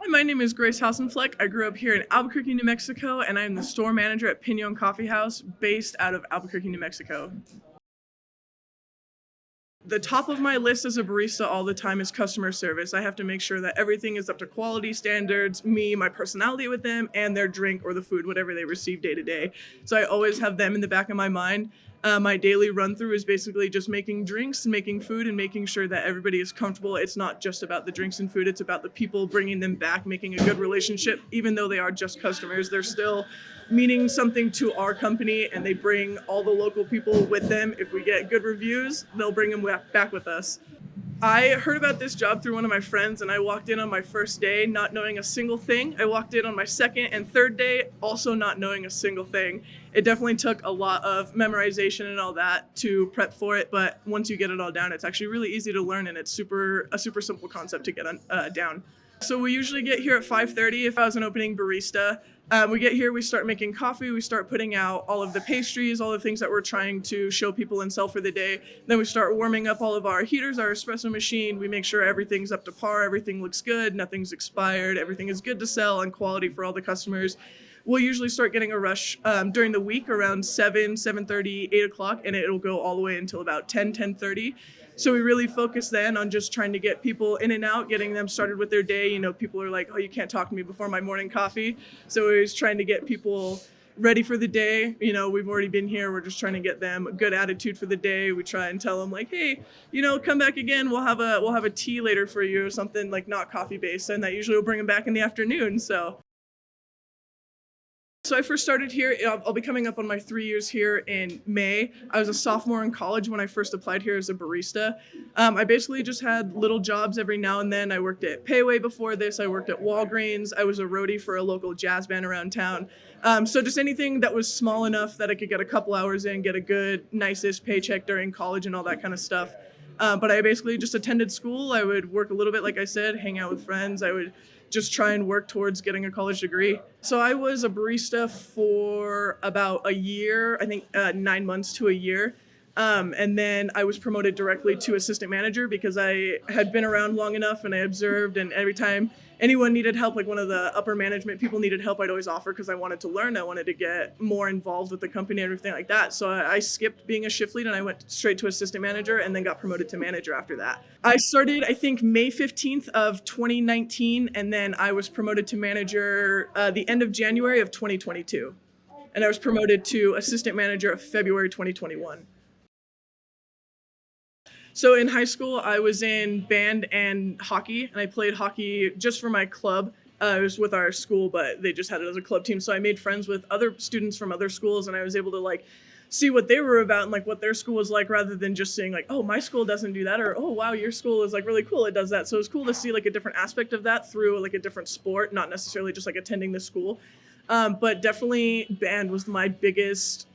Hi, my name is Grace Hassenfleck. I grew up here in Albuquerque, New Mexico, and I am the store manager at Pinon Coffee House, based out of Albuquerque, New Mexico. The top of my list as a barista all the time is customer service. I have to make sure that everything is up to quality standards, me, my personality with them, and their drink or the food, whatever they receive day to day. So I always have them in the back of my mind. My daily run through is basically just making drinks, making food, and making sure that everybody is comfortable. It's not just about the drinks and food, it's about the people, bringing them back, making a good relationship. Even though they are just customers, they're still meaning something to our company, and they bring all the local people with them. If we get good reviews, they'll bring them back with us. I heard about this job through one of my friends, and I walked in on my first day not knowing a single thing. I walked in on my second and third day also not knowing a single thing. It definitely took a lot of memorization and all that to prep for it, but once you get it all down, it's actually really easy to learn, and it's a super simple concept to get down. So we usually get here at 5:30 if I was an opening barista. We get here, we start making coffee, we start putting out all of the pastries, all the things that we're trying to show people and sell for the day. Then we start warming up all of our heaters, our espresso machine. We make sure everything's up to par, everything looks good, nothing's expired, everything is good to sell and quality for all the customers. We'll usually start getting a rush during the week around 7, 7:30, 8 o'clock, and it'll go all the way until about 10, 10:30. So we really focus then on just trying to get people in and out, getting them started with their day. You know, people are like, oh, you can't talk to me before my morning coffee. So we're just trying to get people ready for the day. You know, we've already been here. We're just trying to get them a good attitude for the day. We try and tell them like, hey, you know, come back again. We'll have a tea later for you or something like not coffee based. And that usually will bring them back in the afternoon. So I first started here. I'll be coming up on my 3 years here in May. I was a sophomore in college when I first applied here as a barista. I basically just had little jobs every now and then. I worked at Payway before this. I worked at Walgreens. I was a roadie for a local jazz band around town. So just anything that was small enough that I could get a couple hours in, get a good, nicest paycheck during college and all that kind of stuff. But I basically just attended school. I would work a little bit, like I said, hang out with friends. I would just try and work towards getting a college degree. So I was a barista for about a year, I think 9 months to a year. And then I was promoted directly to assistant manager because I had been around long enough and I observed. And every time anyone needed help, like one of the upper management people needed help, I'd always offer because I wanted to learn. I wanted to get more involved with the company and everything like that. So I skipped being a shift lead and I went straight to assistant manager and then got promoted to manager after that. I started, I think, May 15th of 2019, and then I was promoted to manager the end of January of 2022. And I was promoted to assistant manager of February 2021. So in high school, I was in band and hockey, and I played hockey just for my club. It was with our school, but they just had it as a club team. So I made friends with other students from other schools, and I was able to like see what they were about and like what their school was like, rather than just saying like, oh, my school doesn't do that, or oh wow, your school is like really cool, it does that. So it was cool to see like a different aspect of that through like a different sport, not necessarily just like attending the school. But definitely band was my biggest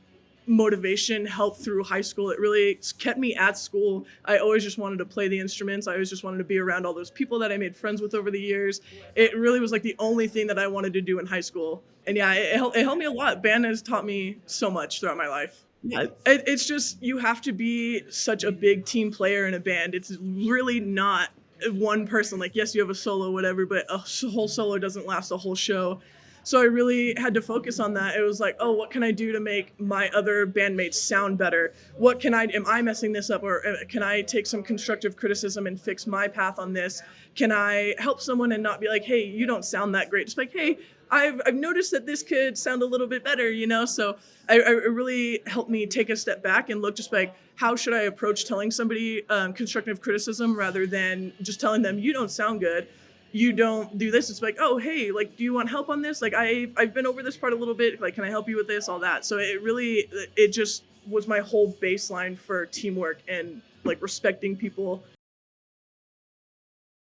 motivation, help through high school. It really kept me at school. I always just wanted to play the instruments. I always just wanted to be around all those people that I made friends with over the years. It really was like the only thing that I wanted to do in high school. And yeah, it helped me a lot. Band has taught me so much throughout my life. Yeah, it's just you have to be such a big team player in a band. It's really not one person. Like, yes, you have a solo, whatever, but a whole solo doesn't last a whole show. So I really had to focus on that. It was like, oh, what can I do to make my other bandmates sound better? Am I messing this up? Or can I take some constructive criticism and fix my path on this? Can I help someone and not be like, hey, you don't sound that great? Just like, hey, I've noticed that this could sound a little bit better, you know? So it really helped me take a step back and look just like, how should I approach telling somebody constructive criticism rather than just telling them, you don't sound good, you don't do this. It's like, oh, hey, like, do you want help on this? Like, I've been over this part a little bit. Like, can I help you with this? All that. So it just was my whole baseline for teamwork and like respecting people.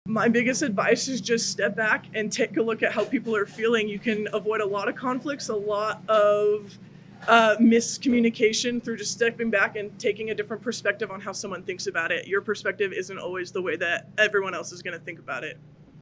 My biggest advice is just step back and take a look at how people are feeling. You can avoid a lot of conflicts, a lot of miscommunication through just stepping back and taking a different perspective on how someone thinks about it. Your perspective isn't always the way that everyone else is going to think about it.